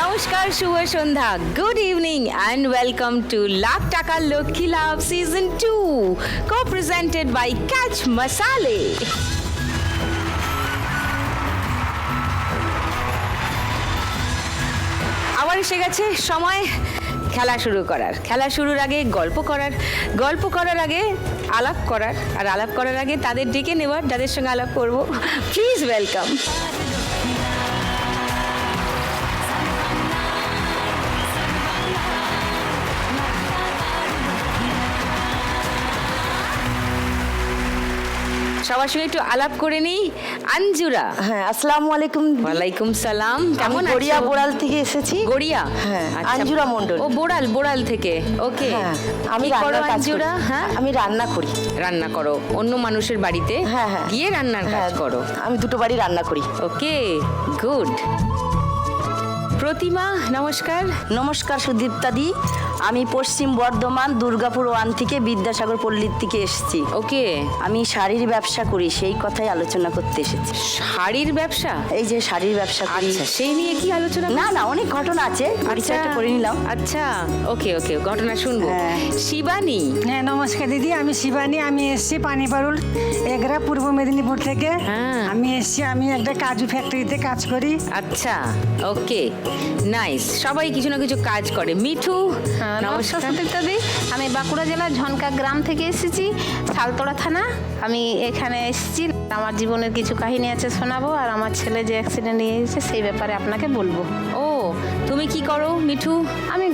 নমস্কার, শুভ সন্ধ্যা, good evening and welcome to Lakh Taka Lakshmi Labh season 2 co-presented by Catch Masale. আবার এসে গেছে সময় খেলা শুরু করার। খেলা শুরুর আগে গল্প করার আগে আলাপ করার, আর আলাপ করার আগে তাদের ডেকে নেওয়ার যাদের সঙ্গে আলাপ করব। Please welcome. সবার সঙ্গে একটু আলাপ করে নিই। আঞ্জুরা। হ্যাঁ, আসসালামু আলাইকুম। ওয়ালাইকুম সালাম। কেমন আছো? গড়িয়া বোড়াল থেকে এসেছি। গড়িয়া? হ্যাঁ, আচ্ছা। আঞ্জুরা মণ্ডল। ও বোড়াল থেকে। ওকে। হ্যাঁ, আমি কি করো রান্নার কাজ আঞ্জুরা? করি। হ্যাঁ, আমি রান্না করি। রান্না করো অন্য মানুষের বাড়িতে? হ্যাঁ হ্যাঁ, গিয়ে রান্নার কাজ করো? আমি দুটো বাড়ি রান্না করি। ওকে, গুড। প্রতিমা, নমস্কার। নমস্কার সুদীপ্তাদি, আমি পশ্চিম বর্ধমান দুর্গাপুর 1 থেকে বিদ্যাসাগর পল্লীর থেকে এসেছি। ওকে। আমি শাড়ির ব্যবসা করি, সেই কথাই আলোচনা করতে এসেছি। শাড়ির ব্যবসা? এই যে শাড়ির ব্যবসা করি। আচ্ছা, সেই নিয়ে কি আলোচনা? না না, অনেক ঘটনা আছে, পরিচয়টা করে নিলাম। আচ্ছা, ওকে, ঘটনা শুনবো। হ্যাঁ। শিবানী। হ্যাঁ, নমস্কার দিদি, আমি শিবানী। আমি এসেছি পানিপারুল এগরা, পূর্ব মেদিনীপুর থেকে। হ্যাঁ। আমি এসেছি, আমি একটা কাজু ফ্যাক্টরিতে কাজ করি। আচ্ছা, ওকে, নাইস। সবাই কিছু না কিছু কাজ করে। মিঠু, নমস্কার সুদীপ্তাদি, আমি বাঁকুড়া জেলার ঝনকা গ্রাম থেকে এসেছি, শালতোড়া থানা। আমি এখানে এসেছি, আমার জীবনের কিছু কাহিনী আছে শোনাবো, আর আমার ছেলে যে অ্যাক্সিডেন্ট নিয়ে এসেছে সেই ব্যাপারে আপনাকে বলবো। ও, তুমি কি করো মিঠু? আমি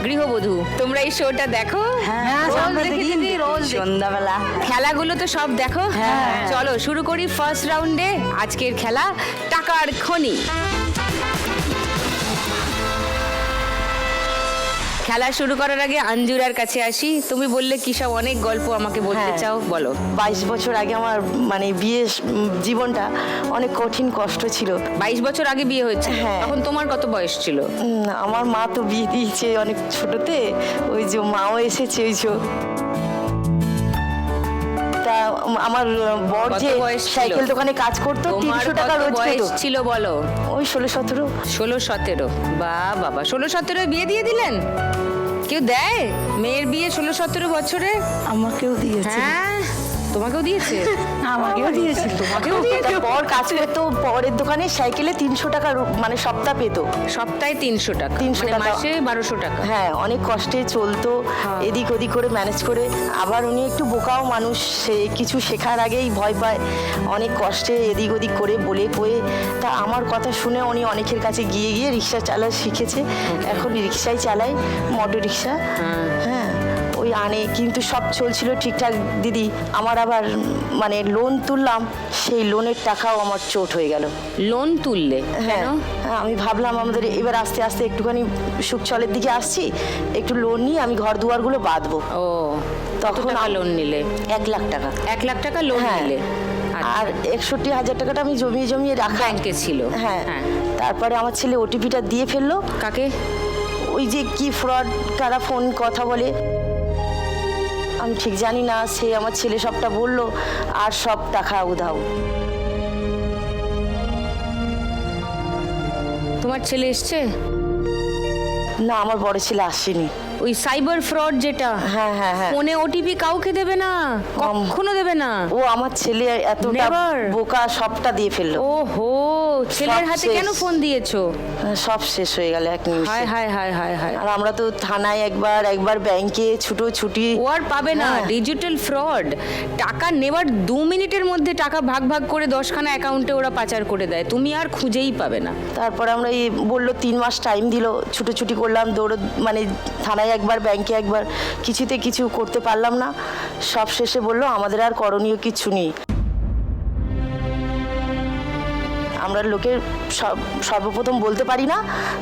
গৃহবধূ। তোমরা এই শোটা দেখো? হ্যাঁ, রোজ আমরা দেখি দেখি দিদি, রোজ দেখি। সন্ধ্যাবেলা। খেলাগুলো তো সব দেখো? হ্যাঁ। চলো শুরু করি ফার্স্ট রাউন্ডে। আজকের খেলা টাকার খনি। খেলা শুরু করার আগে আঞ্জুরার কাছে আসি। তুমি বললে কি সব অনেক গল্প আমাকে বলতে হ্যাঁ। চাও, বলো। 22 বছর আগে আমার বিয়ে জীবনটা অনেক কঠিন কষ্ট ছিল। 22 বছর আগে বিয়ে হয়েছে? হ্যাঁ। তখন তোমার কত বয়স ছিল? আমার মা তো বিয়ে দিয়েছে অনেক ছোটতে, ওই যে মাও এসেছে, ওই যে তা আমার বর কত যে বয়স ছিল? সাইকেল দোকানে কাজ করতো, তোমার 300 টাকা কত রোজ পেত। বয়স ছিল বলো? ওই 16-17। 16-17? বাবা, 16-17 বিয়ে দিয়ে দিলেন? কেউ দেয় মেয়ের বিয়ে 16-17 বছরে? আমাকেও দিয়েছে। হ্যাঁ, তোমাকেও দিয়েছে? আমাকেও দিয়েছিল। তোমাকেও দিয়েছে? বর কাজ করতো, পরের দোকানে সাইকেলে 300 টাকা মানে সপ্তাহ পেত। সপ্তাহে 300 টাকা? 300 মানে টাকা। মাসে 1200 টাকা? হ্যাঁ, অনেক কষ্টে চলতো, এদিক ওদিক করে ম্যানেজ করে। আবার উনি একটু বোকাও মানুষ, সে কিছু শেখার আগেই ভয় পায়, অনেক কষ্টে এদিক ওদিক করে বলে কয়ে। তা আমার কথা শুনে উনি অনেকের কাছে গিয়ে গিয়ে রিক্সা চালা শিখেছে। এখন রিক্সাই চালায়, মোটর রিক্সা। হ্যাঁ, ওই আনে, কিন্তু সব চলছিল ঠিকঠাক দিদি। আমার আবার লোন তুললাম, সেই লোনের টাকাও আমার চোট হয়ে গেল। লোন তুললে? হ্যাঁ, কেন? আমি ভাবলাম আমাদের এবার আস্তে আস্তে একটুখানি সুখ চলের দিকে আসছি, একটু লোন নিয়ে আমি ঘর দুয়ারগুলো বাঁধবো। ও, তখন তখন লোন নিলে? 1 লাখ টাকা। 1 লাখ টাকা লোন হ্যাঁ। নিলে? আর 61,000 টাকাটা আমি জমিয়ে রাখা ব্যাংকে ছিল? হ্যাঁ। তারপরে আমার ছেলে ওটিপিটা দিয়ে ফেললো। কাকে? ওই যে কি ফ্রড কারা ফোন কথা বলে, আমি ঠিক জানি না, সে আমার ছেলে সবটা বললো, আর সব টাকা উধাও। তোমার ছেলে এসছে? না, আমার বড় ছেলে আসেনি। ওই সাইবার ফ্রড যেটা? হ্যাঁ হ্যাঁ হ্যাঁ। ফোনে ওটিপি কাউকে দেবে না, কখনো দেবে না। ও আমার ছেলে এতটা Never? বোকা, সবটা দিয়ে ফেললো। ওহো, ছেলের সব হাতে শেষ। কেন ফোন দিয়েছো? সব শেষ হয়ে গেল এক নিমিষে। হায় হায় হায় হায় হায়। আর আমরা তো থানায় একবার ব্যাংকে ছুটি। ও আর পাবে না। হ্যাঁ। ডিজিটাল ফ্রড, টাকা নেবার 2 মিনিটের মধ্যে টাকা ভাগ ভাগ করে 10খানা অ্যাকাউন্টে ওরা পাচার করে দেয়, তুমি আর খুঁজেই পাবে না। তারপরে আমরা বললো 3 মাস টাইম দিল, ছুটি করলাম, থানায় একবার ব্যাংকে একবার, কিছুতে কিছু করতে পারলাম না। সব শেষে বললো আমাদের আর করণীয় কিছু নেই। আমরা লোকের সর্বপ্রথম বলতে পারি না,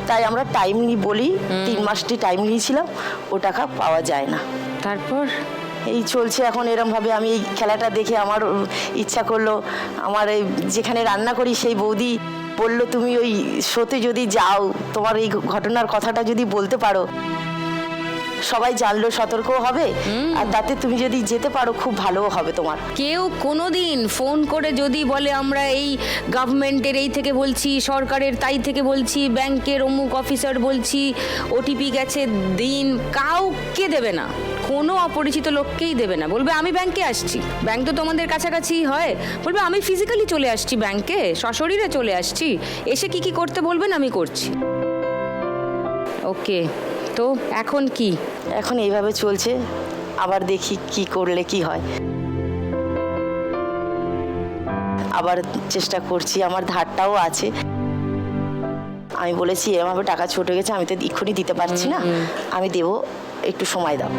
তাই আমরা টাইম বলি। 3 মাসটি টাইম নিয়েছিলাম, ও টাকা পাওয়া যায় না। তারপর এই চলছে এখন এরমভাবে। আমি এই খেলাটা দেখে আমার ইচ্ছা করলো, আমার এই যেখানে রান্না করি সেই বৌদি বললো তুমি ওই শোতে যদি যাও, তোমার এই ঘটনার কথাটা যদি বলতে পারো, সবাই জানলো, সতর্কও হবে, আর তাতে তুমি যদি যেতে পারো খুব ভালো হবে তোমার। কেউ কোনোদিন ফোন করে যদি বলে আমরা এই গভর্নমেন্টের এই থেকে বলছি, সরকারের তাই থেকে বলছি, ব্যাংকের অমুক অফিসার বলছি, ওটিপি গেছে দিন, কাউকে দেবে না, কোনো অপরিচিত লোককেই দেবে না। বলবে আমি ব্যাংকে আসছি, ব্যাংক তো তোমাদের কাছাকাছি হয়, বলবে আমি ফিজিক্যালি চলে আসছি ব্যাংকে, সশরীরে চলে আসছি, এসে কি কি করতে বলবেন আমি করছি। ওকে, তো এখন কি? এখন এইভাবে চলছে, আবার দেখি কি করলে কি হয়। আবার চেষ্টা করছি, আমার ধারটাও আছে। আমি বলেছি এরমভাবে টাকা ছোট গেছে, আমি তো এক্ষুনি দিতে পারছি না, আমি দেবো, একটু সময় দাও।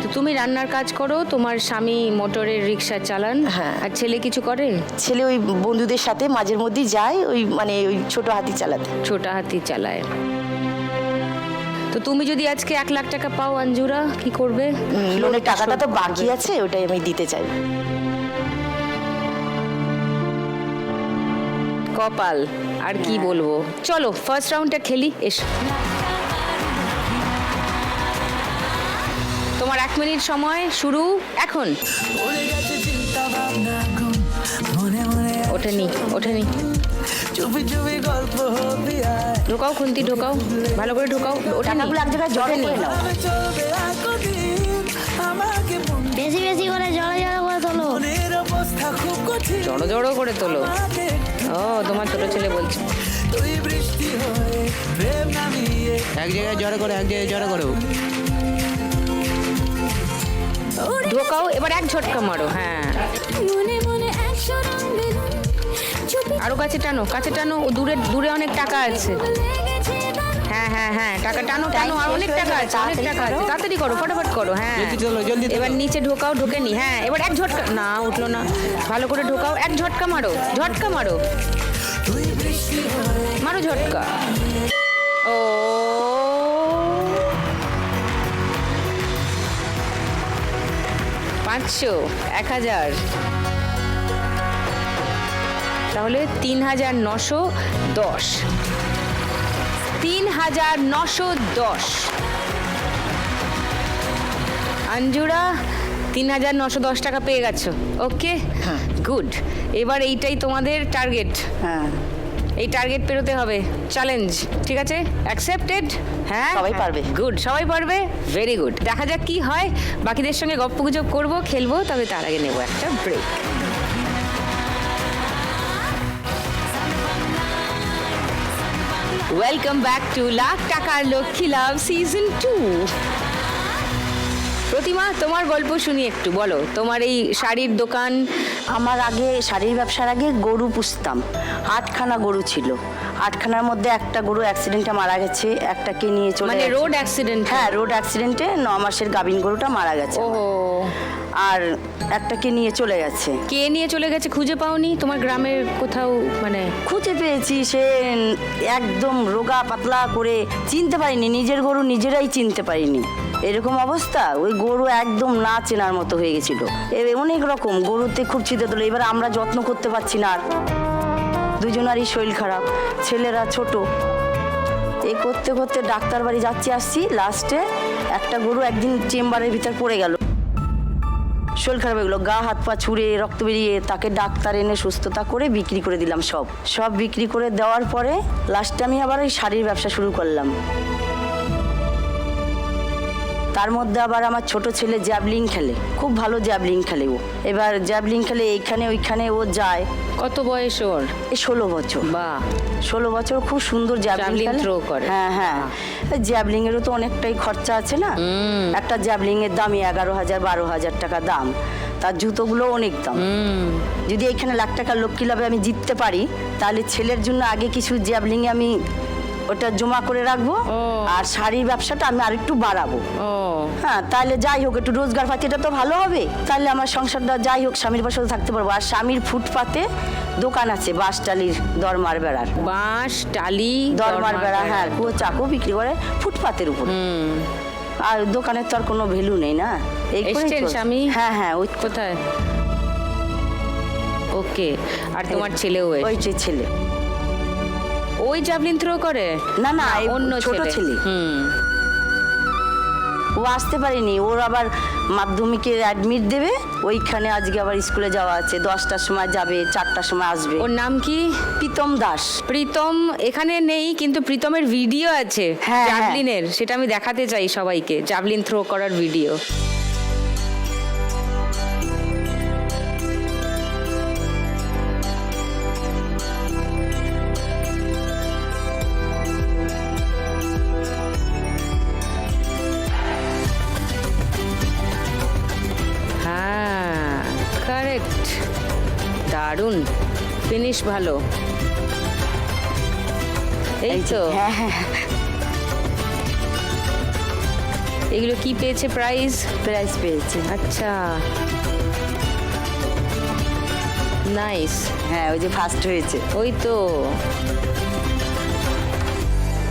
তো তুমি রান্নার কাজ করো, তোমার স্বামী মোটরের রিক্সা চালান, হ্যাঁ। আর ছেলে কিছু করে? ছেলে ওই বন্ধুদের সাথে মাঝের মধ্যেই যায়, ওই মানে ওই ছোট হাতি চালাতে। ছোটা হাতি চালায়। তো তুমি যদি আজকে 1 লাখ টাকা পাও অঞ্জুরা, কি করবে? লোনের টাকাটা তো শোধ বাকি করবে। আছে, ওটাই আমি দিতে চাই। কপাল, আর কি বলবো। চলো ফার্স্ট রাউন্ডটা খেলি, এসো। তোমার 1 মিনিট সময় শুরু এখন। ওঠেনি, ওঠেনি। ঢোকাও খুন্তি, ঢোকাও ভালো করে ঢোকাও। ওঠেনি, টাকাগুলো এক জায়গায় জড়ো করে নাও। বেশি বেশি করে জড়ো জড়ো করে তোলো। জড়ো জড়ো করে তোলো। ও, তোমার ছোট ছেলে বলছে। এক জায়গায় জড়ো করো, এক জায়গায় জড়ো করো। ঢোকাও, এবার এক ঝটকা মারো। হ্যাঁ, মনে মনে একশো রঙ বেলুন চুপি আরো কাছে টানো, কাছে টানো। ও দূরে দূরে অনেক টাকা আছে। লেগেছে দারুণ। হ্যাঁ হ্যাঁ হ্যাঁ, টাকা টানো টানো, আর অনেক টাকা আছে, অনেক টাকা আছে। তাড়াতাড়ি করো, ফটাফট করো। হ্যাঁ, জলদি চলো, জলদি চলো। এবার নিচে ঢোকাও, ঢোকেনি। হ্যাঁ, এবার এক ঝটকা, না উঠলো না, ভালো করে ঢোকাও, এক ঝটকা মারো, ঝটকা মারো, মারো ঝটকা। ও, 500, 1000, তাহলে 3910, 3910। অঞ্জুরা 3910 টাকা পেয়ে গেছো। ওকে, গুড। এবার এইটাই তোমাদের টার্গেট। হ্যাঁ, এই টার্গেট পেরোতে হবে, চ্যালেঞ্জ। ঠিক আছে, অ্যাকসেপ্টেড? হ্যাঁ, সবাই পারবে। গুড, সবাই পারবে, ভেরি গুড। দেখা যাক কি হয়। বাকিদের সঙ্গে গপ্পগুজব করবো, খেলবো, তবে তার আগে নেবো একটা break. Welcome back to lakh টাকার লক্ষ্মী লাভ সিজন 2। প্রতিমা, তোমার গল্প শুনি একটু, বলো। তোমার এই শাড়ির দোকান, আমার আগে শাড়ির ব্যবসার আগে গরু পুষতাম। 8খানা গরু ছিল, 8খানার মধ্যে একটা গরু অ্যাক্সিডেন্টে মারা গেছে, একটাকে নিয়ে চলে মানে গেছে। Road accident? হ্যাঁ, রোড অ্যাক্সিডেন্টে 9 মাসের গাভীন গরুটা মারা গেছে। ও, আর একটাকে নিয়ে চলে গেছে। কে নিয়ে চলে গেছে? খুঁজে পাওনি তোমার গ্রামের কোথাও? মানে খুঁজে পেয়েছি, সে একদম রোগা পাতলা করে, চিনতে পারিনি, নিজের গরু নিজেরাই চিনতে পারিনি, এরকম অবস্থা। ওই গরু একদম না চেনার মতো হয়ে গেছিল। অনেক রকম গরুতে খুব চিন্তা তোলে। এবার আমরা যত্ন করতে পারছি না, আর দুজনারই শরীর খারাপ, ছেলেরা ছোট। এই করতে করতে ডাক্তার বাড়ি যাচ্ছি আসছি, লাস্টে একটা গরু একদিন চেম্বারের ভিতর পড়ে গেল, শরীর খারাপ হয়ে গেলো, গা হাত পা ছুঁড়ে রক্ত বেরিয়ে, তাকে ডাক্তার এনে সুস্থতা করে বিক্রি করে দিলাম। সব বিক্রি করে দেওয়ার পরে লাস্টে আমি আবার ওই শাড়ির ব্যবসা শুরু করলাম। তার মধ্যে আবার আমার ছোট ছেলে জ্যাভলিং খেলে, খুব ভালো জ্যাভলিং খেলে ও। এবার জ্যাভলিং খেলে এইখানে ওইখানে ও যায়। কত বয়স ওর? এই 16 বছর। বা 16 বছর, খুব সুন্দর জ্যাভলিং Javelin খেলে। throw করে। হ্যাঁ হ্যাঁ, জ্যাভলিং এরও তো অনেকটাই খরচা আছে না। একটা জ্যাভলিং এর দামই 11,000 12,000 টাকা দাম, তার জুতোগুলো অনেক দাম। যদি এইখানে লাখ টাকা লক্ষ্মী লাভে আমি জিততে পারি, তাহলে ছেলের জন্য আগে কিছু জ্যাভলিং আমি ওটা জমা করে রাখবো, আর শাড়ির ব্যবসাটা আমি আরেকটু বাড়াবো। ও, হ্যাঁ, তাহলে যাই হোক একটু রোজগার পাতি, এটা তো ভালো হবে। তাহলে আমার সংসারটা যাই হোক, স্বামীর পাশে থাকতে পারবো। আর স্বামীর ফুটপাতে দোকান আছে, বাঁশ টালির, দরমার বেড়ার, বাঁশ টালি, দরমার বেড়া। হ্যাঁ, কুয়ো চাকু বিক্রি করে ফুটপাতের উপর। আর দোকানের তো আর কোনো ভ্যালু নেই না। এই করেই এসছেন চলছে। স্বামী? হ্যাঁ হ্যাঁ, ওই কোথায়? ওকে, আর তোমার ছেলেও এসছে? ওই যে ছেলে। ও ওই জ্যাভলিন থ্রো করে? না, না, এই অন্য ছোট ছেলে। হুম। ও আসতে পারেনি, ওর আবার মাধ্যমিকের অ্যাডমিট দেবে, ওইখানে আজকে আবার স্কুলে যাওয়া আছে, 10টার সময় যাবে, 4টার সময় আসবে। ওর নাম কি? প্রীতম দাস। প্রীতম এখানে নেই, কিন্তু প্রীতমের ভিডিও আছে হ্যাঁ, জ্যাভলিনের, সেটা আমি দেখাতে চাই সবাইকে, জ্যাভলিন থ্রো করার ভিডিও। হ্যাঁ, কারেক্ট, দারুণ, ফিনিশ ভালো। এই তো। হ্যাঁ, হ্যাঁ, এগুলো কি পেয়েছে প্রাইজ? প্রাইজ পেয়েছে। আচ্ছা, নাইস। হ্যাঁ, ওই যে ফার্স্ট হয়েছে। ওই তো।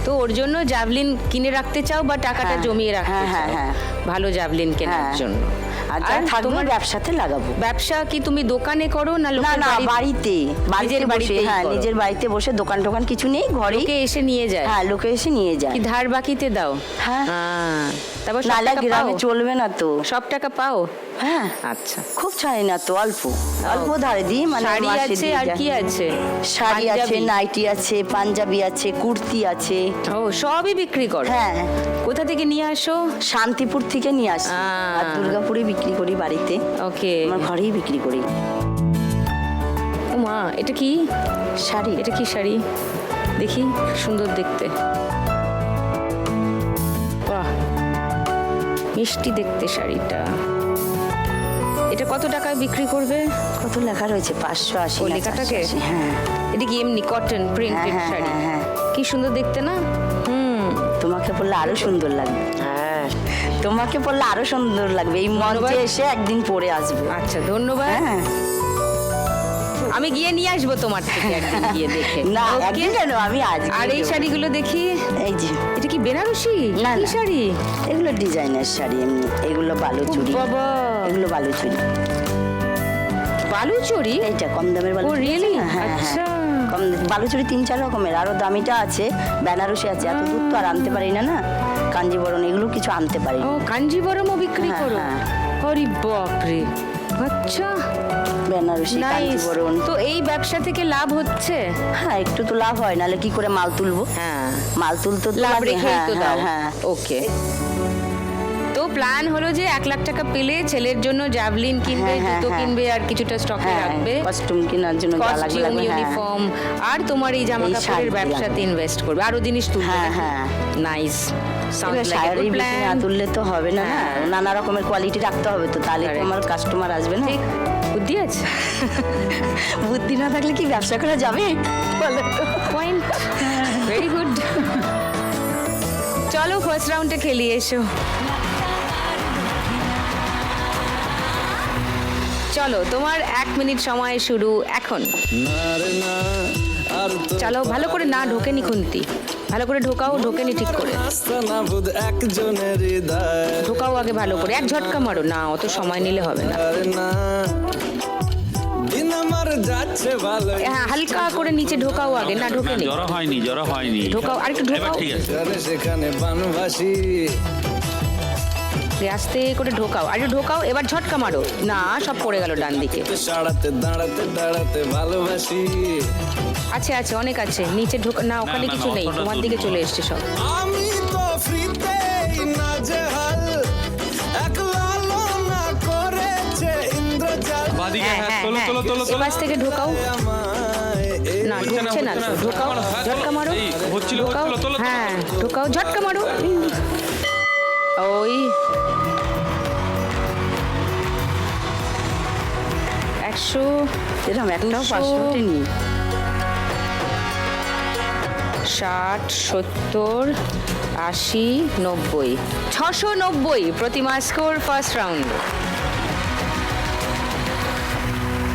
তো ওর জন্য জ্যাভলিন কিনে রাখতে চাও বা টাকাটা হ্যাঁ, জমিয়ে রাখতে হ্যাঁ, চাও? হ্যাঁ। ভালো জ্যাভলিন কেনার হ্যাঁ। জন্য। আর যা থাকবে তোমার ব্যবসাতে লাগাবো। ব্যবসা কি তুমি দোকানে করো না না, লোকের না, বাড়ি? বাড়িতে নিজের বসে, বাড়িতেই হ্যাঁ, করো? নিজের বাড়িতে বসে, দোকান টোকান কিছু নেই, ঘরে। লোকে এসে নিয়ে যায়? হ্যাঁ, লোকে এসে নিয়ে যায়। কি ধার বাকিতে দাও? হ্যাঁ। তারপর সব নালা টাকা পাও? গ্রামে চলবে না তো। সব টাকা পাও? হ্যাঁ, আচ্ছা। খুব ছাড়ি না তো, অল্প অল্প ধারে দিই, মানে শাড়ি মাসে আছে দিয়ে আর যায়। কি আছে? শাড়ি আছে, পাঞ্জাবি? নাইটি আছে, পাঞ্জাবি আছে, কুর্তি আছে। ও, সবই বিক্রি করো? হ্যাঁ, কোথা থেকে নিয়ে আসো? শান্তিপুর থেকে নিয়ে আসি, আর দুর্গাপুরে বিক্রি করি বাড়িতে। ওকে। আমার ঘরেই বিক্রি করি। ও মা, এটা কি শাড়ি। এটা কি শাড়ি? দেখি, সুন্দর দেখতে। বাহ, মিষ্টি দেখতে শাড়িটা। এটা কত টাকায় বিক্রি করবে? কত লেখা রয়েছে? 580 ও, না লেখাটাকে? 480? হ্যাঁ, এটা কি এমনি কটন প্রিন্টেড হ্যাঁ, শাড়ি? হ্যাঁ, হ্যাঁ। কি সুন্দর দেখতে না? হুম। তোমাকে পরলে আরো সুন্দর লাগবে। হ্যাঁ। তোমাকে পরলে আরো সুন্দর লাগবে। এই মঞ্চে ধন্যবাদ। এসে একদিন পরে আসবে। আচ্ছা, ধন্যবাদ। হ্যাঁ, আমি গিয়ে নিয়ে আসবো তোমার থেকে একদিন গিয়ে দেখে। না, Okay? একদিন কেন, আমি আজ আর এই শাড়িগুলো দেখি। এই যে এটা কি বেনারসি? না, কি না। শাড়ি? এগুলো ডিজাইনের শাড়ি, এমনি এগুলো বালুচুরি। বাবা, এগুলো বালুচুরি। বালুচরি? এইটা কম দামের ও, বালুচুরি। রিয়েলি? আছে না? হ্যাঁ, আচ্ছা। হ্যাঁ। কম বালুচুরি 3-4 রকমের, আরো দামিটা আছে, বেনারসি আছে। এত দূর তো আর আনতে পারি না, না কাঞ্জিবরণ এগুলো কিছু আনতে পারি ও, না। কাঞ্জিবরমও বিক্রি হ্যাঁ, করো? হ্যাঁ। হরি বাপরে, আচ্ছা, বেনারসি, নাইস। কাঞ্জিবরণ। তো এই ব্যবসা থেকে লাভ হচ্ছে? হ্যাঁ, একটু তো লাভ হয়, নাহলে কি করে মাল তুলবো? হ্যাঁ, মাল তুলতে তো লাভ লাগে। রেখেই হ্যাঁ, তো দাও। হ্যাঁ, হ্যাঁ। ওকে। তো প্ল্যান হলো যে 1 লাখ টাকা পেলে ছেলের জন্য জ্যাভলিন কিনবে, হ্যাঁ, হ্যাঁ, জুতো হ্যাঁ। কিনবে, আর কিছুটা স্টকে হ্যাঁ, রাখবে, কস্টিউম কেনার জন্য যা লাগবে কস্টিউম, লাগবে, হ্যাঁ। ইউনিফর্ম, আর তোমার এই জামা এই কাপড়ের শাড়ি ব্যবসাতে লাগবে। ইনভেস্ট করবে, আরো জিনিস তুলবে। হ্যাঁ, হ্যাঁ। নাইস, এবার সাউন্ডস লাইক শাড়ি গুড বিক্রি না প্ল্যান। তুললে তো হবে না, না হ্যাঁ। নানা রকমের কোয়ালিটি রাখতে হবে তো, তাহলে তো Correct. আমার কাস্টমার আসবে না। ঠিক, বুদ্ধি আছে। বুদ্ধি না থাকলে কি ব্যবসা করা যাবে বলো তো? Point, very good. চলো ফার্স্ট রাউন্ডে খেলিয়ে এসো। চলো, তোমার 1 মিনিট সময় শুরু এখন। চলো, ভালো করে না ঢোকেনি খুন্তি, ভালো করে ঢোকাও, ঢোকেনি ঠিক করে ঢোকাও আগে ভালো করে, এক ঝটকা মারো না, অত সময় নিলে হবে না। হ্যাঁ, হালকা করে নিচে ঢোকাও আগে, না ঢোকেনি, জড়ো হয়নি ঢোকাও, আর একটু এবার ঢোকাও, ঠিক আছে সেখানে বানবাসী আস্তে করে ঢোকাও, আর একটু ঢোকাও, এবার ঝটকা মারো না, সব পড়ে গেল ডান দিকে। সাড়াতে দাঁড়াতে দাঁড়াতে ভালোবাসি আছে আছে, অনেক আছে, নিচে ঢোকা না, ওখানে না, কিছু নেই, অতটা তোমার দূর দিকে নয়। চলে এসছে সব। আমি তো ফ্রিতেই নাজেহাল এক লালনা করেছে ইন্দ্রজাল বাদিকে হ্যাঁ, হ্যাঁ, হ্যাঁ, তোলো হ্যাঁ, তোলো তোলো তোলো এপাশ থেকে ঢোকাও, আমায় না ঢুকছে না তো, ঢোকাও, ঝটকা মারো, এই, হচ্ছিল, ঢোকাও, হচ্ছিল, তোলো, তোলো, হ্যাঁ ঢোকাও, ঝটকা মারো, ওই 100, এরকম একটাও 200, 500 নেই। 60, 70, 80, 90, 690 প্রতিমা স্কোর ফার্স্ট রাউন্ড।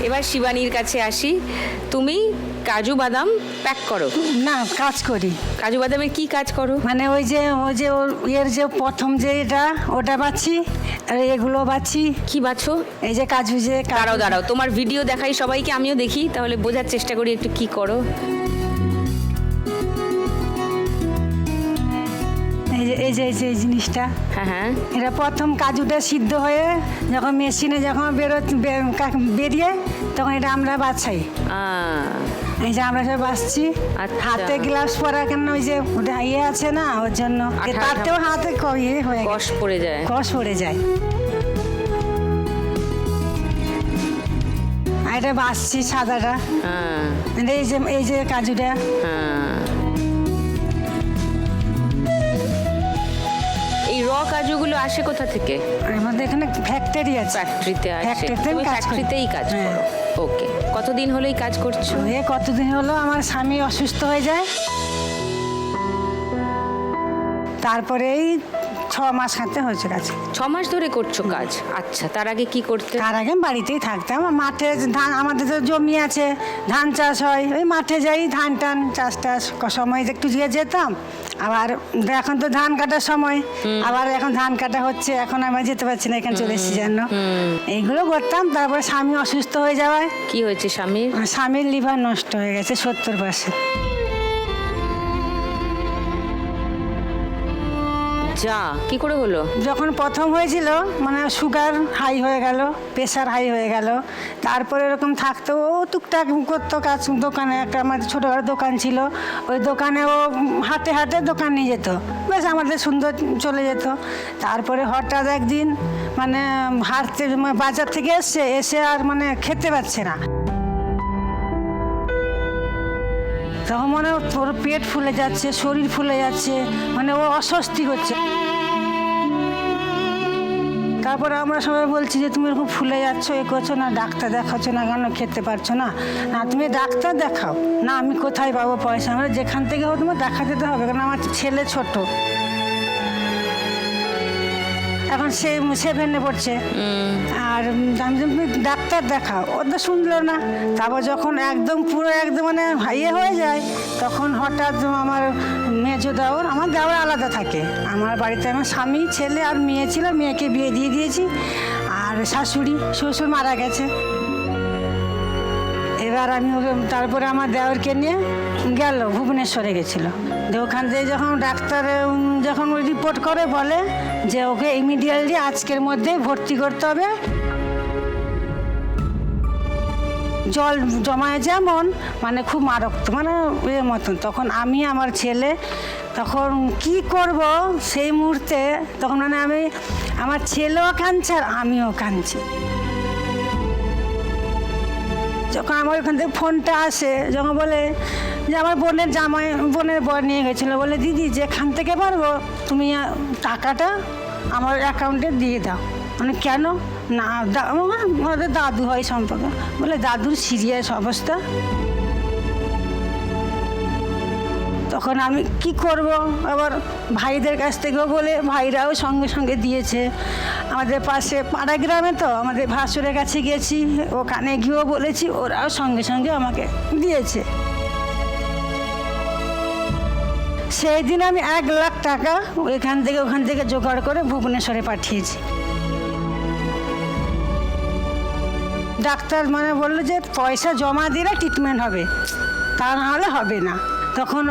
এবার শিবানীর কাছে আসি, তুমি কাজু বাদাম প্যাক করো। না, কাজ করি, কাজু বাদামের কি কাজ করো? মানে ওই যে ওর এর যে প্রথম যে ওটা বাছি, আর এগুলো বাছি। কি বাছো? এই যে কাজু, যে দাঁড়াও দাঁড়াও, তোমার ভিডিও দেখাই সবাইকে, আমিও দেখি, তাহলে বোঝার চেষ্টা করি একটু কি করো। এই জিনিসটা, হ্যাঁ হ্যাঁ। এটা প্রথম কাজুটা সিদ্ধ হয়ে যখন মেশিনে যখন বেরিয়ে তখন এটা আমরা বাছাই। এই যে আমরা সব বাছছি, আচ্ছা। হাতে গ্লাভস পরা, কেন ওই যে ওটা ইয়ে আছে না, ওর জন্য আঠা তাতেও হাতে ইয়ে হয়ে কষ পড়ে যায়। কষ পড়ে যায়। আর এটা বাছছি সাদাটা, হ্যাঁ এই যে কাজুটা। হ্যাঁ। এই র কাজুগুলো আসে কোথা থেকে? আমাদের এখানে ফ্যাক্টরি আছে, ফ্যাক্টরিতে আসে। ফ্যাক্টরিতে তুমি কাজ করি। ফ্যাক্টরিতেই কাজ হ্যাঁ। করো? ওকে। কতদিন হলো এই কাজ করছো? এ কতদিন হলো আমার স্বামী অসুস্থ হয়ে যায়, তারপরে এই 6 মাস হাতে হয়েছে কাজ। 6 মাস ধরে করছো কাজ? আচ্ছা, তার আগে কি করতে? তার আগে আমি বাড়িতেই থাকতাম, মাঠে ধান, আমাদের তো জমি আছে, ধান চাষ হয়, ওই মাঠে যাই, ধান টান চাষ টাস সময় একটু দিয়ে যেতাম। আবার এখন তো ধান কাটার সময়, আবার এখন ধান কাটা হচ্ছে, এখন আমি যেতে পারছি না, এখানে চলে এসেছি জন্য এইগুলো করতাম। তারপরে স্বামী অসুস্থ হয়ে যাওয়ায়, কি হয়েছে স্বামীর? স্বামীর লিভার নষ্ট হয়ে গেছে 70%। যা, কি করে হলো? যখন প্রথম হয়েছিল মানে সুগার হাই হয়ে গেল, প্রেশার হাই হয়ে গেল, তারপরে এরকম থাকতো, ও টুকটাক করতো কাজ, দোকানে একটা আমাদের ছোটোখাটো দোকান ছিল, ওই দোকানে ও হাটে হাটে দোকান নিয়ে যেত, বেশ আমাদের সুন্দর চলে যেত। তারপরে হঠাৎ একদিন মানে হাঁটতে বাজার থেকে এসে আর মানে খেতে পাচ্ছে না, তখন মনে ওর পেট ফুলে যাচ্ছে, শরীর ফুলে যাচ্ছে, মানে ও অস্বস্তি হচ্ছে। তারপরে আমরা সবাই বলছি যে তুমি এরকম ফুলে যাচ্ছ, এ করছো না, ডাক্তার দেখাচ্ছ না কেন, খেতে পারছো না? না তুমি ডাক্তার দেখাও। না আমি কোথায় পাবো পয়সা? আমরা যেখান থেকে হোক তোমার দেখাতে তো হবে, কারণ আমার ছেলে ছোট, এখন সে 7-এ পড়ছে। আর আমি তুমি ডাক্তার দেখাও, ওটা শুনলো না। তারপর যখন একদম পুরো একদম মানে ইয়ে হয়ে যায়, তখন হঠাৎ আমার মেজো দেওর, আমার দেওর আলাদা থাকে, আমার বাড়িতে আমার স্বামী, ছেলে আর মেয়ে ছিল, মেয়েকে বিয়ে দিয়ে দিয়েছি, আর শাশুড়ি শ্বশুর মারা গেছে। এবার আমি তারপরে আমার দেওরকে নিয়ে গেল, ভুবনেশ্বরে গেছিলো। ওখান থেকে যখন ডাক্তার যখন রিপোর্ট করে বলে যে ওকে ইমিডিয়েটলি আজকের মধ্যে ভর্তি করতে হবে, জল জমায় যেমন মানে খুব মারাত্মক মানে এর মতন। তখন আমি আমার ছেলে তখন কি করব সেই মুহূর্তে, তখন মানে আমি আমার ছেলেও কাঁদছে আর আমিও কাঁদছি। যখন আমার ওখান থেকে ফোনটা আসে, যখন বলে যে আমার বোনের বর নিয়ে গেছিলো, বলে দিদি যেখান থেকে পারবো তুমি টাকাটা আমার অ্যাকাউন্টে দিয়ে দাও। মানে কেন না, আমাদের দাদু হয় সম্পর্ক, বলে দাদুর সিরিয়াস অবস্থা। তখন আমি কি করব, আবার ভাইদের কাছ থেকেও বলে ভাইরাও সঙ্গে সঙ্গে দিয়েছে। আমাদের পাশে পাড়া গ্রামে তো আমাদের ভাসুরের কাছে গেছি, ওখানে গিয়েও বলেছি, ওরাও সঙ্গে সঙ্গে আমাকে দিয়েছে। সেই দিন আমি 1 লাখ টাকা ওখান থেকে জোগাড় করে ভুবনেশ্বরে পাঠিয়েছি। ডাক্তার মানে বললো যে পয়সা জমা দিলে ট্রিটমেন্ট হবে, তা নাহলে হবে না। তখন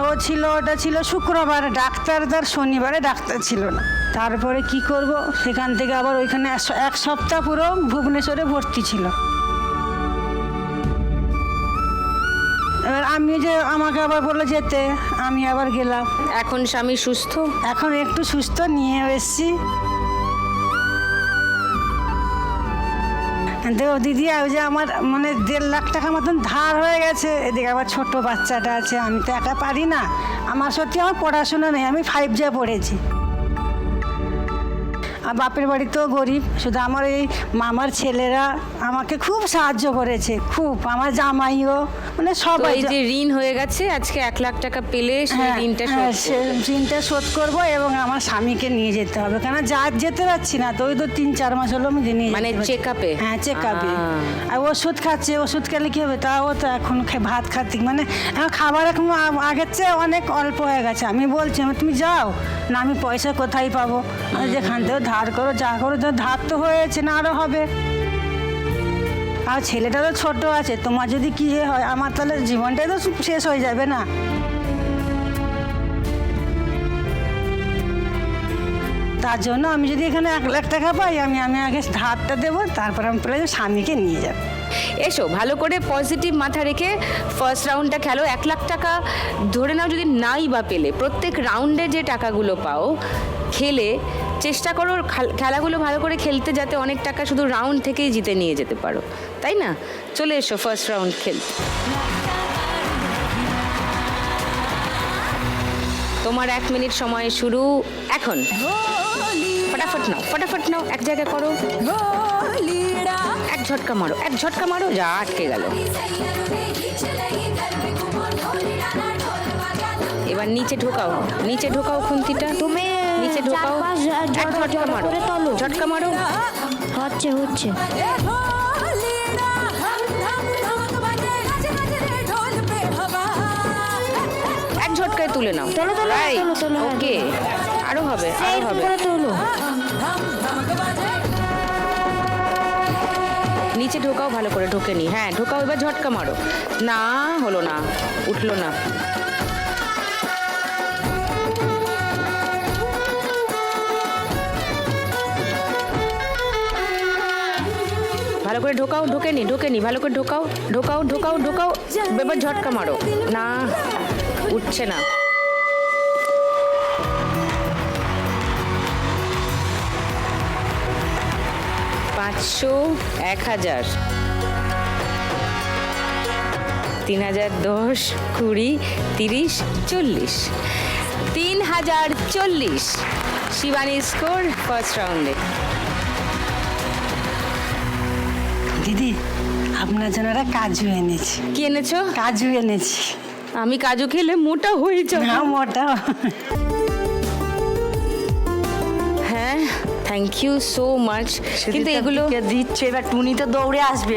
ওটা ছিল শুক্রবার, ডাক্তার তার শনিবারে ডাক্তার ছিল না। তারপরে কি করব, সেখান থেকে আবার ওইখানে 1 সপ্তাহ পুরো ভুবনেশ্বরে ভর্তি ছিল। এবার আমি যে আমাকে আবার বললো যেতে, আমি আবার গেলাম। এখন স্বামী সুস্থ? এখন একটু সুস্থ, নিয়ে এসেছি। দেখো দিদি, ওই যে আমার মানে 1.5 লাখ টাকা মতন ধার হয়ে গেছে, এদিকে আমার ছোট বাচ্চাটা আছে, আমি তো একা পারি না। আমার সত্যি আমার পড়াশোনা নেই, আমি 5G পড়েছি। আর বাপের বাড়িতেও গরিব, শুধু আমার এই মামার ছেলেরা আমাকে খুব সাহায্য করেছে, খুব, আমার জামাইও, মানে তো সবাই। এই যে ঋণ হয়ে গেছে, আজকে 1 লাখ টাকা পেলে সেই ঋণটা শোধ করবে। ঋণটা শোধ করবো এবং আমার স্বামীকে নিয়ে যেতে হবে, কারণ যেতে পারছি না তো, ওই তো 3-4 মাস হলো আমি নিয়ে মানে চেক আপে? হ্যাঁ, চেক আপে। আর ওষুধ খাচ্ছে, ওষুধ খেলে কি হবে, তাও তো এখন ভাত খাচ্ছি, মানে এখন খাবার এখন আগের চেয়ে অনেক অল্প হয়ে গেছে। আমি বলছি তুমি যাও না, আমি পয়সা কোথায় পাবো, যেখান থেকে ধার করো, যা করো, ধার তো হয়েছে না, আরও হবে। আর ছেলেটা তো ছোট আছে, তোমার যদি কি হয়, আমার তাহলে জীবনটাই তো শেষ হয়ে যাবে না। তার জন্য আমি যদি এখানে 1 লাখ টাকা পাই আমি আগে ধারটা দেবো, তারপর আমি পেলে স্বামীকে নিয়ে যাবো। এসো ভালো করে পজিটিভ মাথা রেখে ফার্স্ট রাউন্ডটা খেলো। 1 লাখ টাকা ধরে নাও যদি নাই বা পেলে, প্রত্যেক রাউন্ডে যে টাকাগুলো পাও খেলে চেষ্টা করো খেলাগুলো ভালো করে খেলতে, যাতে অনেক টাকা শুধু রাউন্ড থেকেই জিতে নিয়ে যেতে পারো, তাই না? চলে এসো ফার্স্ট রাউন্ড খেলতে। তোমার 1 মিনিট সময় শুরু এখন। ফটাফট নাও, এক জায়গায় করো, এক ঝটকা মারো, যা আটকে গেল। এবার নিচে ঢোকাও খুন্তিটা, তুমি নিচে ঢোকাও, এক ঝটকা মারো। হচ্ছে এক ঝটকায় তুলে নাও। ওকে, আরো হবে। নিচে ঢোকাও, ভালো করে ঢোকে নি। হ্যাঁ ঢোকাও, এবার ঝটকা মারো। না হলো না, উঠলো না। ভালো করে ঢোকে নি, ভালো করে ঢোকাও। এবার ঝটকা মারো। না, উঠছে না। পাঁচশো, 1000, 3000, 10, 20, 30, 40, 3040 শিবানী স্কোর ফার্স্ট রাউন্ডে। দিদি, আপনার জন্য একটা কাজু এনেছি। কি এনেছো? কাজু এনেছি। আমি কাজু খেলে মোটা হয়ে যাব। না, মোটা। হ্যাঁ, থ্যাংক ইউ সো মাচ। কিন্তু এগুলো দিচ্ছে, এবার টুনি তো দৌড়ে আসবে।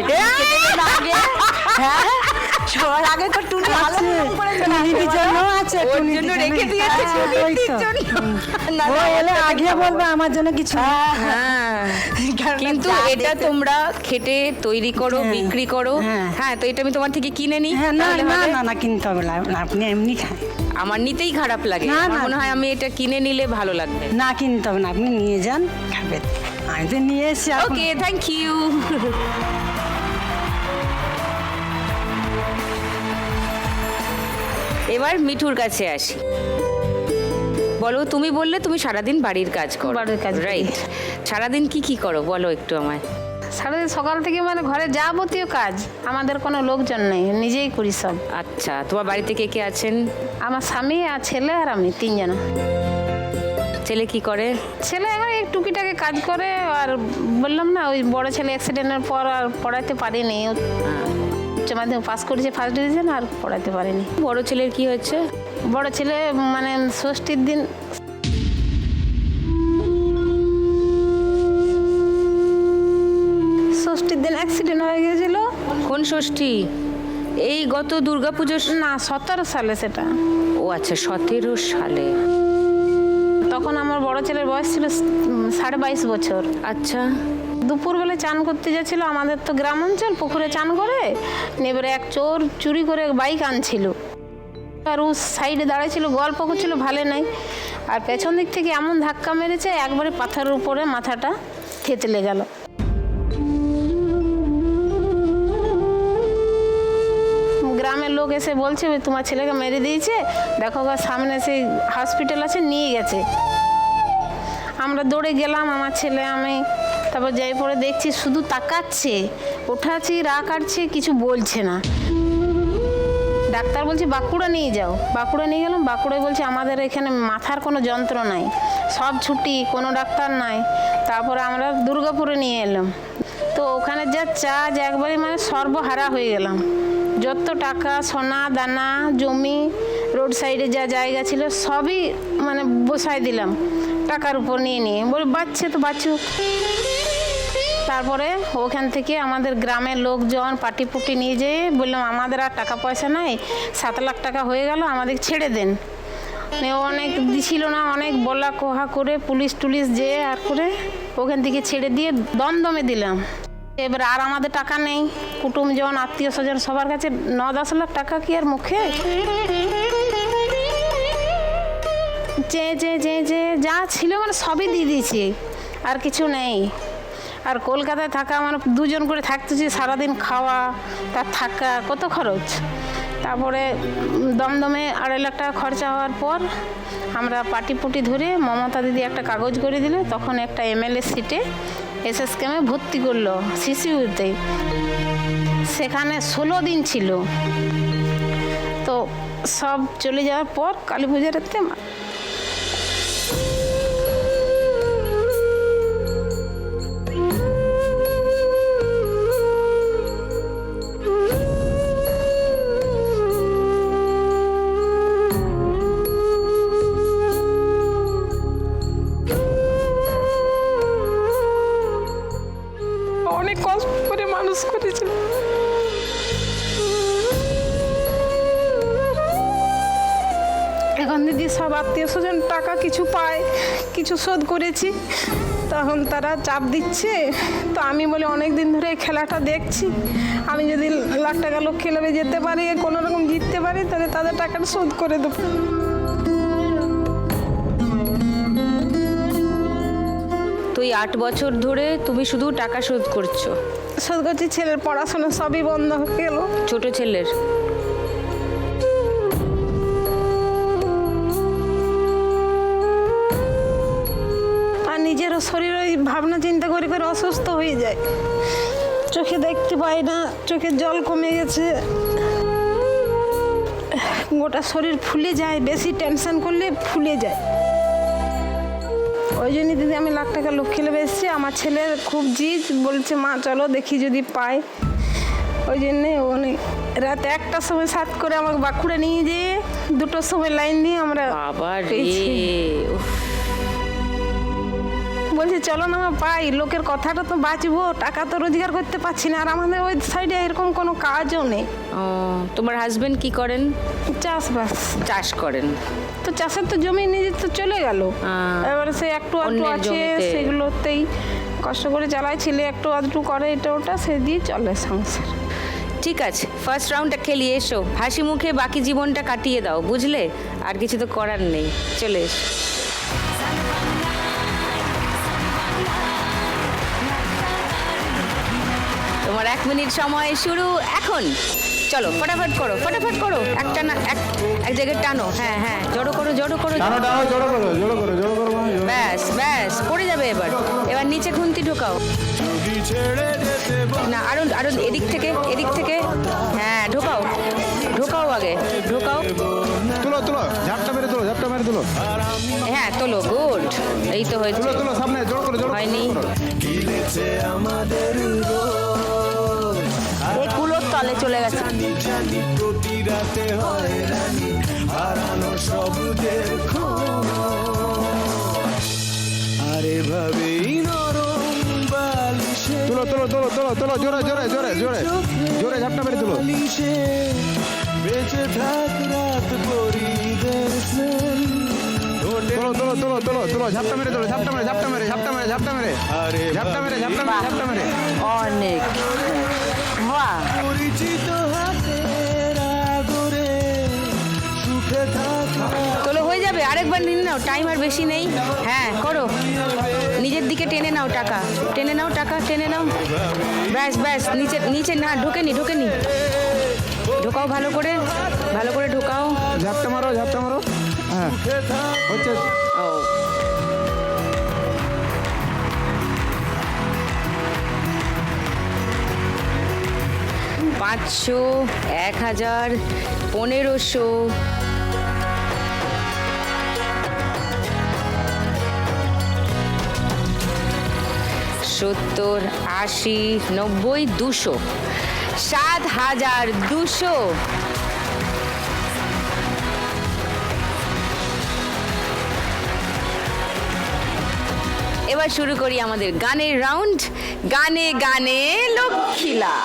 হ্যাঁ, সবার আগে তো টুনি টুনির জন্য আছে, ওর জন্য রেখে দিয়েছে টুনির জন্য। ও এলে আগে বলবে আমার জন্য কিছু। হ্যাঁ, কিন্তু এটা তোমরা খেটে তৈরি করো, বিক্রি করো। হ্যাঁ, তো এটা আমি তোমার থেকে কিনে নিই। হ্যাঁ, না কিনতে হবে না, আপনি এমনি খান। আমার নিতেই খারাপ লাগে, না, আমার না। মনে হয় আমি এটা কিনে নিলে ভালো লাগবে। না কিনতে হবে না, আপনি নিয়ে যান, খাবেন। আমি তো নিয়ে এসেছি। ওকে, থ্যাংক ইউ। এবার মিঠুর কাছে আসি। বলো, তুমি বললে তুমি সারাদিন বাড়ির কাজ করো। বাড়ির কাজ করি। রাইট। সারাদিন কি করো বলো একটু আমায়। সারাদিন সকাল থেকে মানে ঘরে যাবতীয় কাজ, আমাদের কোনো লোকজন নেই, নিজেই করি সব। আচ্ছা, তোমার বাড়িতে কে কে আছেন? আমার স্বামী আর ছেলে আর আমি, 3 জনা। ছেলে কি করে? ছেলে এবার এই টুকিটাকে কাজ করে, আর বললাম না ওই বড় ছেলে অ্যাক্সিডেন্টের পর আর পড়াতে পারিনি। উচ্চ মাধ্যমিক পাস করেছে ফার্স্ট ডিভিশন, আর পড়াতে পারিনি। বড় ছেলের কি হয়েছে? বড় ছেলে মানে ষষ্ঠীর দিন অ্যাক্সিডেন্ট হয়ে গেছিল। কোন ষষ্ঠী? এই গত দুর্গাপুজোর? না, 17 সালে সেটা। ও আচ্ছা, 17 সালে। তখন আমার বড় ছেলের বয়স ছিল 22.5 বছর। আচ্ছা। দুপুরবেলা চান করতে যাচ্ছিল, আমাদের তো গ্রাম অঞ্চল, পুকুরে চান করে। এবারে এক চোর চুরি করে বাইক আনছিল, আর ও সাইডে দাঁড়াইছিল, গল্প করছিল, ভালো নাই। আর পেছন দিক থেকে এমন ধাক্কা মেরেছে, একবারে পাথরের উপরে মাথাটা থেতলে গেল। গ্রামের লোক এসে বলছে তোমার ছেলেকে মেরে দিয়েছে, দেখো সামনে সেই হসপিটাল আছে, নিয়ে গেছে। আমরা দৌড়ে গেলাম, আমার ছেলে আমি। তারপর যাই পরে দেখছি শুধু তাকাচ্ছে, ওঠাচ্ছি, রা কাটছে, কিছু বলছে না। ডাক্তার বলছে বাঁকুড়া নিয়ে যাও। বাঁকুড়া নিয়ে গেলাম, বাঁকুড়ায় বলছে আমাদের এখানে মাথার কোনো যন্ত্র নাই, সব ছুটি, কোনো ডাক্তার নাই। তারপরে আমরা দুর্গাপুরে নিয়ে এলাম। তো ওখানে যা চার্জ, একবারে মানে সর্বহারা হয়ে গেলাম। যত টাকা, সোনা দানা, জমি, রোড সাইডে যা জায়গা ছিল সবই মানে বসাই দিলাম টাকার উপর নিয়ে বলে বাচ্চা তো বাচ্চুক। তারপরে ওখান থেকে আমাদের গ্রামের লোকজন পাটি নিয়ে যেয়ে বললাম আমাদের আর টাকা পয়সা নাই, 7 লাখ টাকা হয়ে গেল, আমাদের ছেড়ে দেন। অনেক দিছিল না, অনেক বলা কোহা করে পুলিশ টুলিশ যেয়ে আর করে ওখান থেকে ছেড়ে দিয়ে দমদমে দিলাম। এবার আর আমাদের টাকা নেই, কুটুমজন, আত্মীয় স্বজন সবার কাছে 9-10 লাখ টাকা কি আর মুখে চেয়ে চেয়ে চেয়ে চেয়ে যা ছিল মানে সবই দিয়ে দিয়েছি, আর কিছু নেই। আর কলকাতায় থাকা মানে দুজন করে থাকতেছি, সারাদিন খাওয়া তার থাকা কত খরচ। তারপরে দমদমে 2.5 লাখ টাকা খরচা হওয়ার পর আমরা পাটিপুটি ধরে মমতা দিদি একটা কাগজ করে দিলে, তখন একটা MLA সিটে SSKM ভর্তি করলো CCUতে। সেখানে 16 দিন ছিল। তো সব চলে যাওয়ার পর কালী পূজার রাতে অনেক কষ্ট করে মানুষ করেছিল। এখন দিদি সব আত্মীয় স্বজন টাকা কিছু পায়, কিছু শোধ করেছি, তখন তারা চাপ দিচ্ছে। তো আমি বলে অনেক দিন ধরে এই খেলাটা দেখছি, আমি যদি লাখ টাকা লক্ষ্য ক্লাবে যেতে পারি, কোনো রকম জিততে পারি, তাহলে তাদের টাকাটা শোধ করে দেবো। তো এই 8 বছর ধরে তুমি শুধু টাকা শোধ করছো? শোধ করছি, ছেলের পড়াশোনা সবই বন্ধ হয়ে গেল। ছোট ছেলের? আর নিজেরও শরীর ওই ভাবনা চিন্তা করে করে অসুস্থ হয়ে যায়, চোখে দেখতে পাই না, চোখের জল কমে গেছে, গোটা শরীর ফুলে যায়, বেশি টেনশন করলে ফুলে যায়। ওই জন্য দিদি আমি লাখ টাকা লক্ষ্মী লেবে এসেছি। আমার ছেলের খুব জিদ, বলছে মা চলো দেখি যদি পাই। ওই জন্যে অনেক রাত 1টার সময় সাত করে আমাকে বাঁকুড়া নিয়ে যেয়ে 2টোর সময় লাইন দিয়ে আমরা বাবা রে, পেয়েছি। উফ। বলছে চলো না পাই, লোকের কথাটা তো বাঁচবো, টাকা তো রোজগার করতে পারছি না। আর আমাদের ওই সাইডে এরকম কোনো কাজও নেই। ও, তোমার হাজবেন্ড কি করেন? চাষবাস। চাষ করেন? তো চাষের তো জমি নিজে তো চলে গেল, এবারে সে একটু আধটু অন্যের আছে, জমিতে। সেগুলোতেই কষ্ট করে চালায়, ছেলে একটু আধটু করে, এটা ওটা, সে দিয়ে চলে সংসার। ঠিক আছে, ফার্স্ট রাউন্ডটা খেলিয়ে এসো, হাসি মুখে বাকি জীবনটা কাটিয়ে দাও, বুঝলে? আর কিছু তো করার নেই, চলে এসো। তোমার 1 মিনিট সময় শুরু এখন। চলো ফটাফট করো, ফটাফট করো, একটা না এক জায়গায় টানো। হ্যাঁ হ্যাঁ, জড়ো করো, জড়ো করো, টানো টানো, জোরে করো, জোরে করো, জোরে করো, ব্যাস ব্যাস, পড়ে যাবে। এবার নিচে খুন্তি ঢোকাও। না, আরো আরো এদিক থেকে, এদিক থেকে, হ্যাঁ ঢোকাও, ঢোকাও, আগে ঢোকাও। তুলো তুলো, ঝাপটা মেরে তুলো, ঝাপটা মেরে তুলো, হ্যাঁ তোলো, গুড, এই তো হয়েছে। তুলো তুলো, সামনে জোরে করো, জোরে হয়নি। এই কুলোর তলে চলে গেছে। প্রতি রাতে হয় রানী, হারানো শব্দের আরে ভাবেই নরম বালিশে, তুলো তুলো তুলো তুলো তুলো, জোরে জোরে জোরে জোরে জোরে, ঝাপটা মেরে তুলো। বালিশে বেঁচে থাক রাত পরিদের স্নেহ। তুলো তুলো তুলো তুলো তুলো, ঝাপটা মেরে তুলো, ঝাপটা মেরে, ঝাপটা মেরে, ঝাপটা মেরে, ঝাপটা মেরে, ঝাপটা মেরে, ঝাপটা মেরে, ঝাপটা মেরে। অনেক বাহ, পরিচিত হাতের আদরে সুখে থাকা। তোলো, হয়ে যাবে, আরেকবার নিয়ে নাও, টাইম আর বেশি নেই। হ্যাঁ করো, নিজের দিকে টেনে নাও টাকা, টেনে নাও টাকা, টেনে নাও, ব্যাস ব্যাস, নিচে নিচে না, ঢোকেনি ঢোকেনি, ঢোকাও ভালো করে, ভালো করে ঢোকাও। ঝাপটা মারো, ঝাপটা মারো, হ্যাঁ হচ্ছে। ও, পাঁচশো, 1000, 1500, 70, 80, 90, 200, 7200। এবার শুরু করি আমাদের গানের রাউন্ড, গানে গানে লক্ষ্মীলা।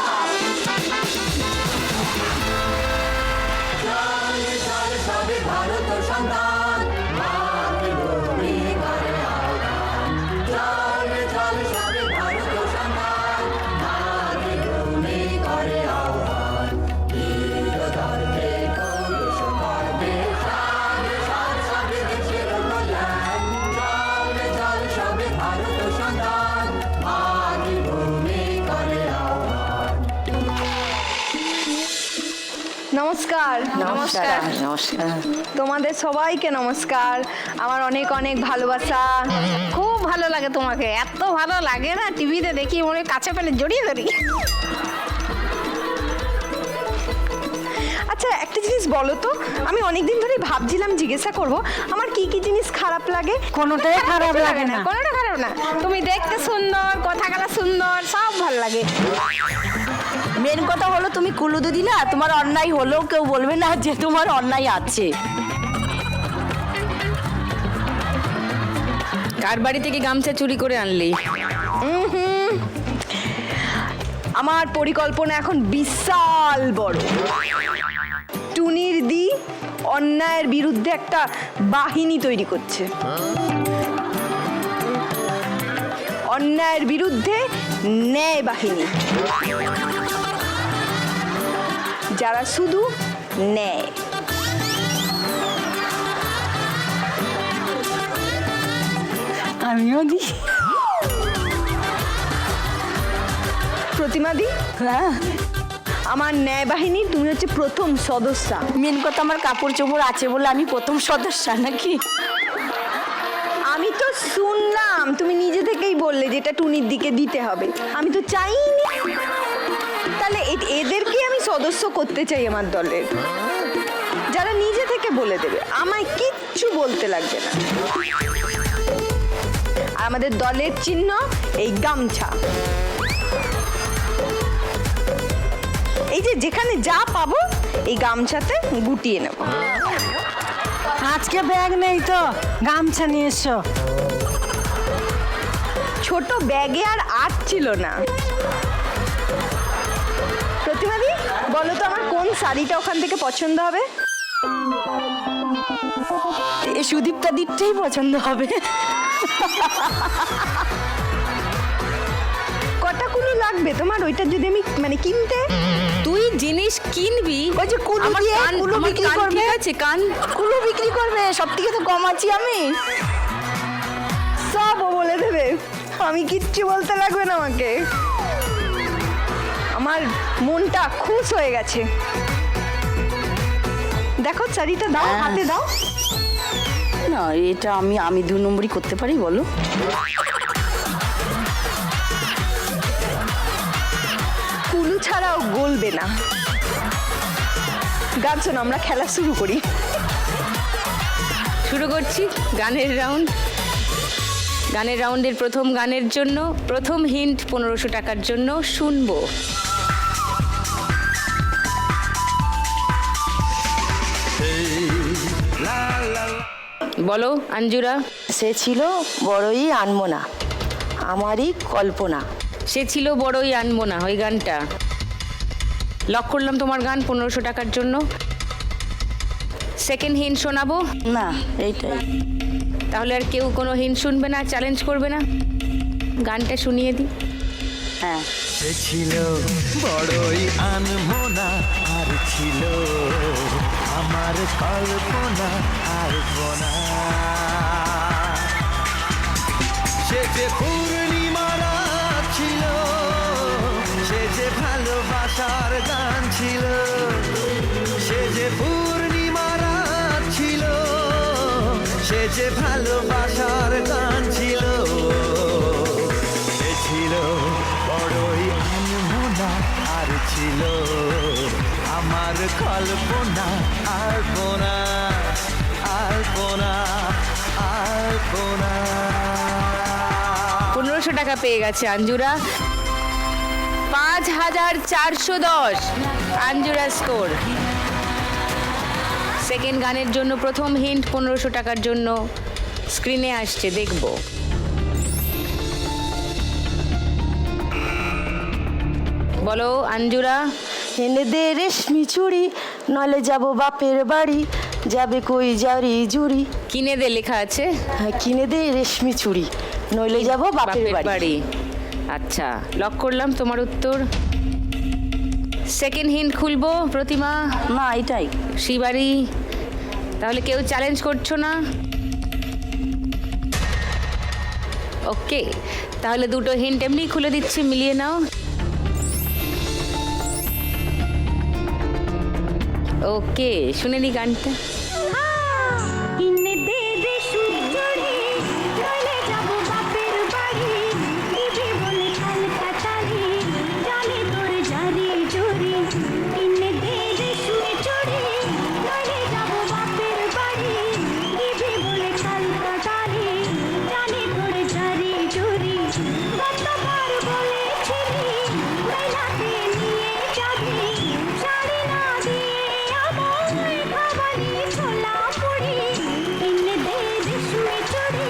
নমস্কার। নমস্কার। নমস্কার। তোমাদের সবাইকে নমস্কার, আমার অনেক অনেক ভালোবাসা। খুব ভালো লাগে তোমাকে, এত ভালো লাগে না টিভিতে দেখি মনে হয় কাছে পেলে জড়িয়ে ধরি। আচ্ছা একটা জিনিস বলো তো, আমি অনেকদিন ধরেই ভাবছিলাম জিজ্ঞাসা করব, আমার কি কি জিনিস খারাপ লাগে? কোনোটাই খারাপ লাগে না। কোনোটা খারাপ না, তুমি দেখতে সুন্দর, কথা কালা সুন্দর, সব ভালো লাগে। মেন কথা হলো তুমি কুলু দিদি না, তোমার অন্যায় হলেও কেউ বলবে না যে তোমার অন্যায় আছে। কার বাড়ি থেকে গামছা চুরি করে আনলি? আমার পরিকল্পনা এখন বিশাল বড়। টুনির দি অন্যায়ের বিরুদ্ধে একটা বাহিনী তৈরি করছে। অন্যায়ের বিরুদ্ধে ন্যায় বাহিনী, যারা শুধু ন্যায়। আমিও দিই। প্রতিমাদি, হ্যাঁ, আমার ন্যায় বাহিনীর তুমি হচ্ছে প্রথম সদস্যা। মেন কথা আমার কাপড় চোপড় আছে বলে আমি প্রথম সদস্য নাকি? আমি তো শুনলাম তুমি নিজে থেকেই বললে যেটা টুনির দিকে দিতে হবে, আমি তো চাইনি। তাহলে এদেরকে আমি সদস্য করতে চাই আমার দলের, যারা নিজে থেকে বলে দেবে, আমায় কিচ্ছু বলতে লাগবে না। আর আমাদের দলের চিহ্ন এই গামছা। এই যে যেখানে যা পাবো এই গামছাতে গুটিয়ে নেব। আজকে ব্যাগ নেই তো, গামছা নিয়ে এসো। ছোট ব্যাগে আর ছিল না। প্রতিমাদি বলো তো আমার কোন শাড়িটা ওখান থেকে পছন্দ হবে? এই সুদীপ্তা দিকটাই পছন্দ হবে। কটা কুলু লাগবে তোমার ওইটা যদি আমি মানে কিনতে? তুই জিনিস কিনবি, ওই যে কুলু আমার দিয়ে কান- কুলু আমার বিক্রি কান করবে। ঠিক আছে, কান কুলু বিক্রি করবে, সব থেকে তো কম আছি আমি। সব ও বলে দেবে, আমি কিচ্ছু বলতে লাগবে না আমাকে। আমার মনটা খুশ হয়ে গেছে। দেখো শাড়িটা দাও, হাতে দাও। না এটা আমি 2 নম্বরই করতে পারি, বলো। কুলু ছাড়াও গলবে না। গান শোনো, আমরা খেলা শুরু করি। শুরু করছি গানের রাউন্ড। গানের রাউন্ডের প্রথম গানের জন্য প্রথম হিন্ট 1500 টাকার জন্য শুনবো। বলো আঞ্জুরা। সে ছিল বড়ই আনমনা, আমারই কল্পনা। সে ছিল বড়ই আনবো না, ওই গানটা লক করলাম তোমার গান 1500 টাকার জন্য। সেকেন্ড হিন্ট শোনাবো। না এইটাই। তাহলে আর কেউ কোনো হিন্ট শুনবে না, চ্যালেঞ্জ করবে না, গানটা শুনিয়ে দিই। হ্যাঁ, সে ছিল বড়ই আনমনা, আর ছিল আমার কল্পনা আর বোনা। সে যে পূর্ণিমা রাত ছিল, সে যে ভালোবাসার গান ছিল। সে যে পূর্ণিমা রাত ছিল, সে যে ভালোবাসার গান ছিল। সে ছিল বড়ই আনমনা, আর ছিল আমার কল্পনা আর বোনা, আর বোনা, আর বোনা। 1500 টাকা পেয়ে গেছে আঞ্জুরা। 5410 আঞ্জুরা স্কোর। সেকেন্ড গানের জন্য প্রথম হিন্ট 1500 টাকার জন্য স্ক্রিনে আসছে, দেখবো। বলো আঞ্জুরা। এনে দে রেশমি চুড়ি, নলে যাব বাপের বাড়ি, যাবে কই জারি জুড়ি। কিনে দে লেখা আছে। হ্যাঁ, কিনে দে রেশমি চুড়ি, নইলে যাব বাপের বাড়ি। আচ্ছা, লক করলাম তোমার উত্তর। সেকেন্ড হিন্ট খুলবো প্রতিমা। না এটাই। শিবাড়ি। তাহলে কেউ চ্যালেঞ্জ করছো না? ওকে, তাহলে দুটো হিন্ট এমনি খুলে দিচ্ছি, মিলিয়ে নাও। ওকে, শুনে নি গানটা। কিনে দে রেশমি চুড়ি, নইলে যাব বাপের বাড়ি, দিবি বলে কালকাটারি, জানে তোর জারি জুরি। কিনে দে রেশমি চুড়ি, নইলে যাব বাপের বাড়ি, দিবি বলে কালকাটারি, জানে তোর জারি জুরি। কতবার বলেছিলি মেলাতে নিয়ে যাবি, শাড়ি না দিয়ে আমায় খাবারই ছোলা পুরি। কিনে দে রেশমি চুড়ি,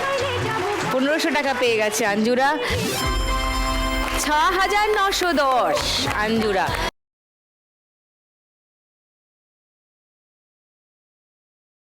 নইলে যাব 1500 টাকা পেয়ে গেছে আঞ্জুরা। 6910 আঞ্জুরা।